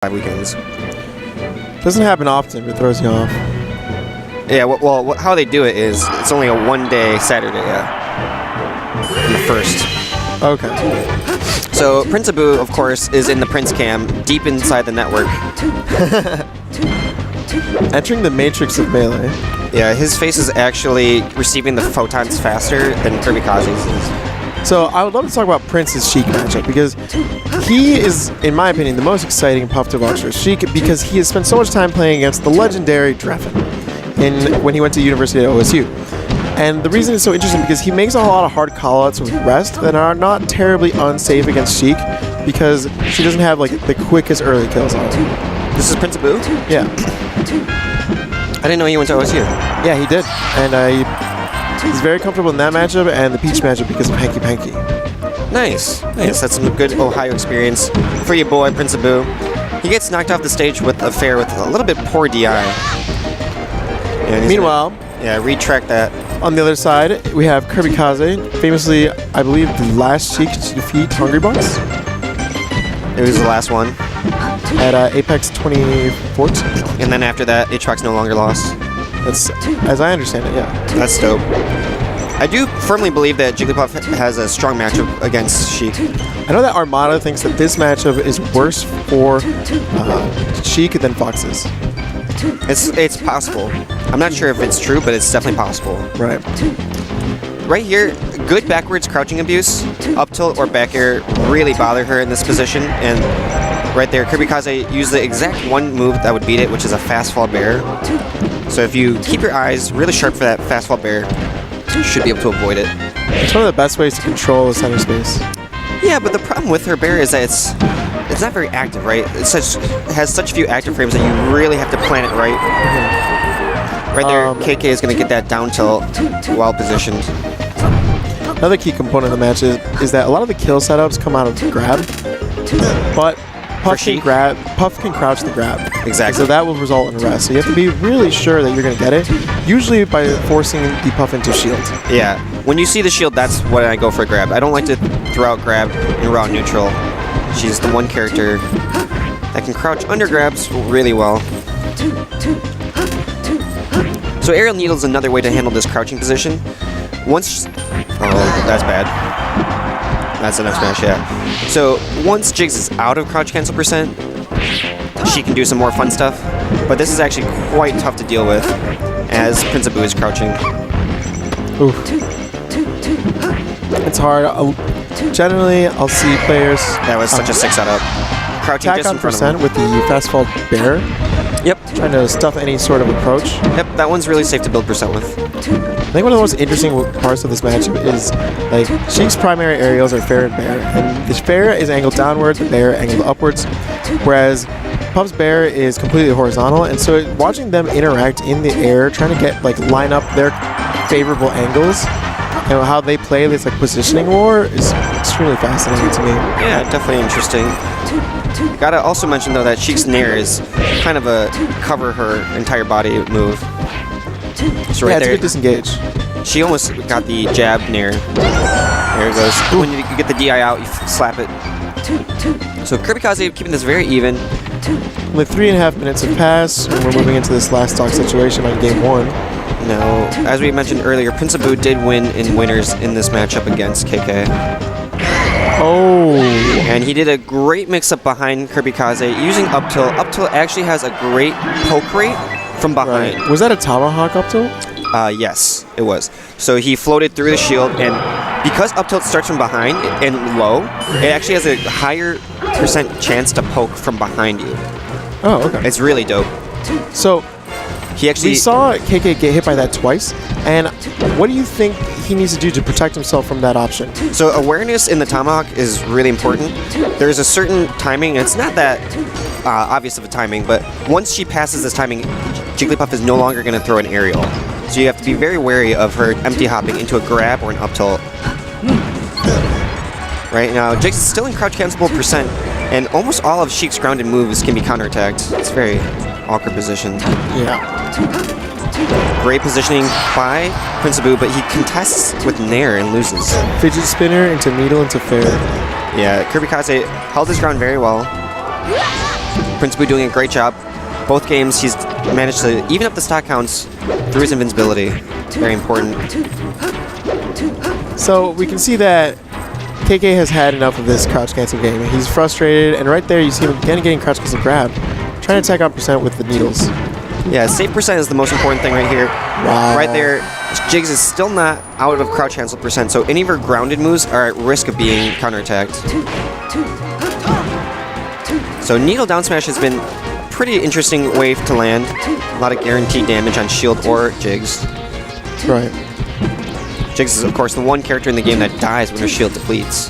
5 weekends. Doesn't happen often, but throws you off. Yeah, well, how they do it is it's only a one-day Saturday, in the first. Okay. So Prince Abu, of course, is in the Prince Cam, deep inside the network. Entering the matrix of Melee. Yeah, his face is actually receiving the photons faster than Kirby Kaze's is. So I would love to talk about Prince's Sheik matchup because he is, in my opinion, the most exciting Puff to watch for Sheik because he has spent so much time playing against the legendary Dreffen when he went to University at OSU. And the reason it's so interesting because he makes a lot of hard callouts with rest that are not terribly unsafe against Sheik because she doesn't have like the quickest early kills on her. This is Prince Abu? Yeah. I didn't know he went to OSU. Yeah, he did. And he's very comfortable in that matchup and the Peach matchup because of Hanky Panky. Nice. That's some good Ohio experience for your boy, Prince Abu. He gets knocked off the stage with a fair with a little bit poor DI. Meanwhile, retract that. On the other side, we have Kirby Kaze, famously, I believe, the last Sheik to defeat Hungrybox. It was the last one. At Apex 2014. And then after that, Aatrox no longer lost. That's, as I understand it, yeah. That's dope. I do firmly believe that Jigglypuff has a strong matchup against Sheik. I know that Armada thinks that this matchup is worse for Sheik than Fox's. It's possible. I'm not sure if it's true, but it's definitely possible. Right. Right here, good backwards crouching abuse, up tilt or back air really bother her in this position. And right there, Kirby Kaze used the exact one move that would beat it, which is a fast fall bear. So if you keep your eyes really sharp for that fast fall bear, you should be able to avoid it. It's one of the best ways to control the center space. Yeah, but the problem with her bear is that it's not very active, right? It has such few active frames that you really have to plan it right. Right there, KK is going to get that down tilt while positioned. Another key component of the match is that a lot of the kill setups come out of the grab, but Puff can crouch the grab. Exactly. So that will result in a rest. So you have to be really sure that you're going to get it, usually by forcing the Puff into shield. Yeah. When you see the shield, that's when I go for a grab. I don't like to throw out grab in raw neutral. She's the one character that can crouch under grabs really well. So aerial needle is another way to handle this crouching position. Oh, that's bad. That's an F smash, yeah. So once Jigs is out of crouch cancel percent, she can do some more fun stuff. But this is actually quite tough to deal with as Prince Abu is crouching. Oof. It's hard. Generally, I'll see players. That was such a sick setup. Crouching just in front of him. With the fast fall bear. Yep. Trying to stuff any sort of approach. Yep, that one's really safe to build percent with. I think one of the most interesting parts of this matchup is like Sheik's primary aerials are fair and bear, and the fair is angled downwards, the bear angled upwards, whereas Puff's bear is completely horizontal. And so watching them interact in the air, trying to get line up their favorable angles, and how they play this positioning war is extremely fascinating to me. Yeah, definitely interesting. Gotta also mention though that Sheik's Nair is kind of a cover her entire body move. So right yeah, it's there, a good disengage. She almost got the jab Nair. There it goes. When you get the DI out, you slap it. So Kirby Kaze keeping this very even. Only 3.5 minutes have passed, and we're moving into this last stock situation on game 1. Now, as we mentioned earlier, Prince Abu did win in winners in this matchup against KK. Oh. And he did a great mix-up behind Kirby Kaze using up tilt. Up tilt actually has a great poke rate from behind. Right. Was that a tomahawk up tilt? Yes, it was. So he floated through the shield, and because up tilt starts from behind and low, it actually has a higher percent chance to poke from behind you. Oh, okay. It's really dope. So we saw KK get hit by that twice, and what do you think he needs to do to protect himself from that option? So awareness in the tomahawk is really important. There's a certain timing, and it's not that obvious of a timing, but once she passes this timing, Jigglypuff is no longer going to throw an aerial. So you have to be very wary of her empty hopping into a grab or an up tilt. Right now, Jigs is still in crouch cancelable percent, and almost all of Sheik's grounded moves can be counterattacked. It's very awkward position. Yeah. Great positioning by Prince Abu, but he contests with Nair and loses. Fidget spinner into needle into fair. Yeah, Kirby Kaze held his ground very well. Prince Boo doing a great job. Both games, he's managed to even up the stock counts through his invincibility. Very important. So we can see that KK has had enough of this crouch cancel game. He's frustrated, and right there you see him again getting crouch cancel grab, trying to attack on percent with the needles. Yeah, save percent is the most important thing right here. Wow. Right there, Jigs is still not out of crouch cancel percent, so any of her grounded moves are at risk of being counterattacked. So needle down smash has been a pretty interesting wave to land. A lot of guaranteed damage on shield or Jigs. Right. Jigs is, of course, the one character in the game that dies when her shield depletes.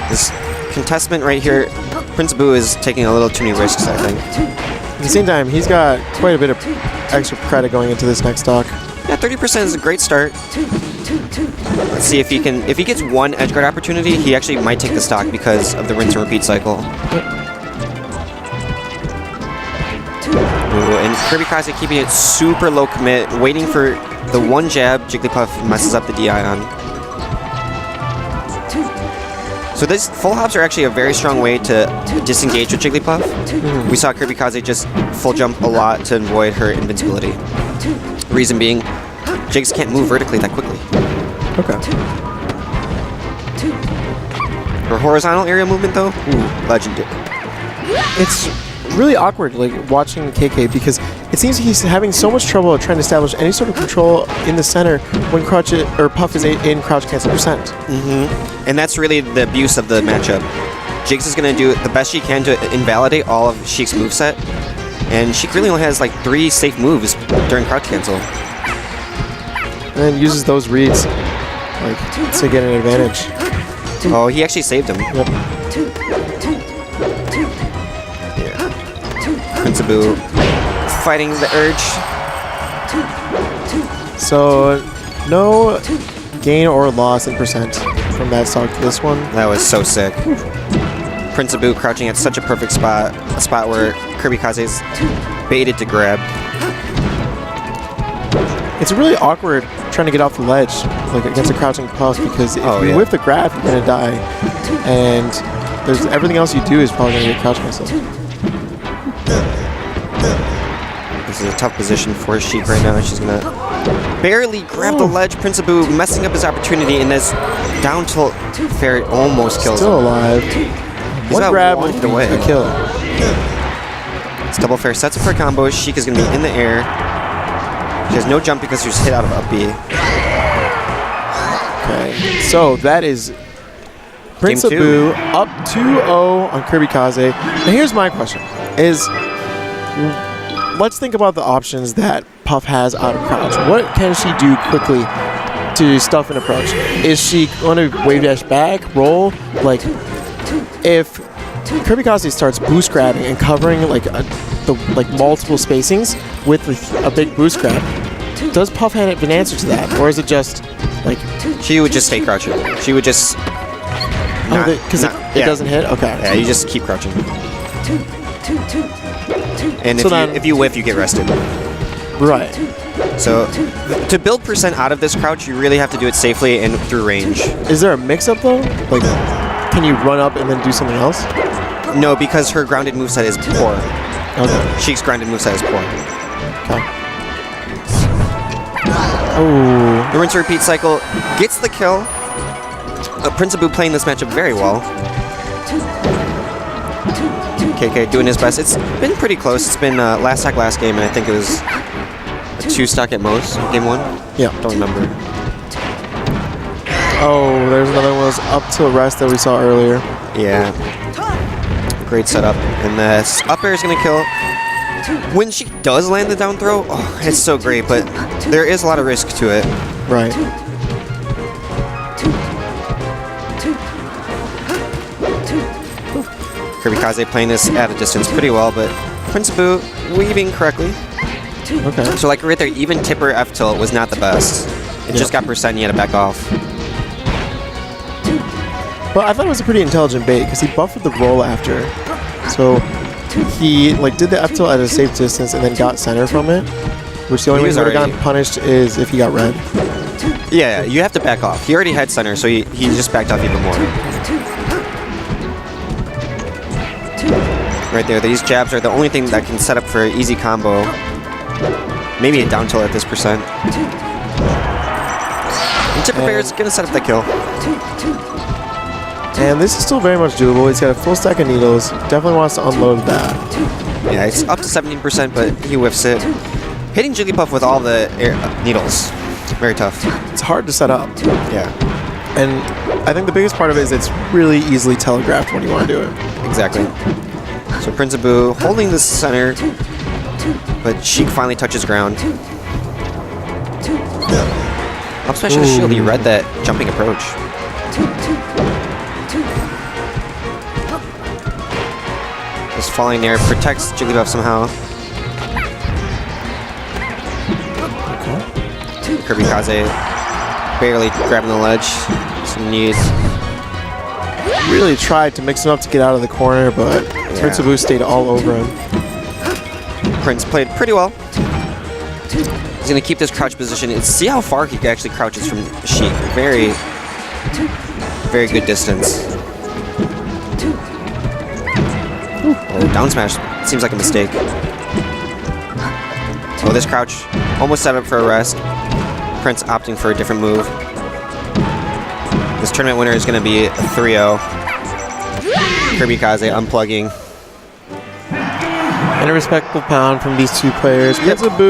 This contestment right here, Prince Boo is taking a little too many risks, I think. At the same time, he's got quite a bit of extra credit going into this next stock. Yeah, 30% is a great start. Let's see if he can. If he gets one edge guard opportunity, he actually might take the stock because of the rinse and repeat cycle. Ooh, and Kirby Kaze keeping it super low commit, waiting for the one jab Jigglypuff messes up the DI on. So these full hops are actually a very strong way to disengage with Jigglypuff. We saw Kirby Kaze just full jump a lot to avoid her invincibility. Reason being, Jigs can't move vertically that quickly. Okay. Her horizontal area movement though, ooh, legendary. It's really awkward, like watching KK, because it seems he's having so much trouble trying to establish any sort of control in the center when Puff is in crouch cancel percent. And that's really the abuse of the matchup. Jigs is going to do the best she can to invalidate all of Sheik's moveset, and Sheik really only has like 3 safe moves during crouch cancel. And then uses those reads like to get an advantage. Oh, he actually saved him. Yep. Prince Boo fighting the urge. So no gain or loss in percent from that stock to this one. That was so sick. Prince Boo crouching at such a perfect spot, a spot where Kirby Kaze's baited to grab. It's really awkward trying to get off the ledge, like against a crouching Puff, because if you yeah. whip the grab, you're gonna die, and there's everything else you do is probably gonna get crouch cancel. This is a tough position for Sheik right now. She's gonna barely grab the ledge. Prince Boo messing up his opportunity, and this down tilt fair almost kills Still him. alive. He's One got grab one would hit away. be a kill. It's double fair sets up for a combo. Sheik is gonna be in the air. She has no jump because she was hit out of up B. Okay, so that is Prince Game 2. Boo up 2-0 on Kirby Kaze. Now here's my question: let's think about the options that Puff has out of crouch. What can she do quickly to stuff an approach? Is she going to wave dash back, roll? Like, if Kirby Kaze starts boost grabbing and covering like multiple spacings with a big boost grab, does Puff have an answer to that, or is it just like She would just stay crouching. She would just because it doesn't hit? Okay. Yeah, you just keep crouching. And So then- if you whiff, you get rested. Right. So to build percent out of this crouch, you really have to do it safely and through range. Is there a mix-up though? Like, can you run up and then do something else? No, because her grounded moveset is poor. Okay. Sheik's grounded moveset is poor. Okay. Oh. The rinse and repeat cycle gets the kill. Prince Boo playing this matchup very well. KK doing his best. It's been pretty close. It's been last stock last game, and I think it was a 2 stock at most. Game 1? Yeah. Don't remember. Oh, there's another one of those up till rest that we saw earlier. Yeah. Great setup. And this up air is going to kill. When she does land the down throw, oh, it's so great, but there is a lot of risk to it. Right. Kirby Kaze playing this at a distance pretty well, but Prince Boo weaving correctly. Okay. So like right there, even tipper F tilt was not the best. It just got percent, you had to back off. But I thought it was a pretty intelligent bait because he buffed the roll after. So he like did the F tilt at a safe distance and then got center from it. Which the only way he would have gotten punished is if he got red. Yeah, you have to back off. He already had center, so he just backed off even more. Right there, these jabs are the only thing that can set up for an easy combo. Maybe a down tilt at this percent. And Tipper Bear is going to set up the kill. And this is still very much doable. He's got a full stack of needles. Definitely wants to unload that. Yeah, it's up to 17%, but he whiffs it. Hitting Jigglypuff with all the needles, very tough. It's hard to set up. Yeah, And I think the biggest part of it is it's really easily telegraphed when you want to do it. exactly. So Prince Abu holding the center, but Sheik finally touches ground. Up smash on the shield, he read that jumping approach. Just falling there, protects Jigglypuff somehow. Kirby Kaze barely grabbing the ledge. Some knees. Really tried to mix him up to get out of the corner, but Prince Abu stayed all over him. Prince played pretty well. He's going to keep this crouch position and see how far he actually crouches from Sheik. Very, very good distance. Oh, down smash seems like a mistake. Oh, this crouch almost set up for a rest. Prince opting for a different move. This tournament winner is going to be 3-0. Kirby Kaze unplugging. And a respectful pound from these two players. Prince Abu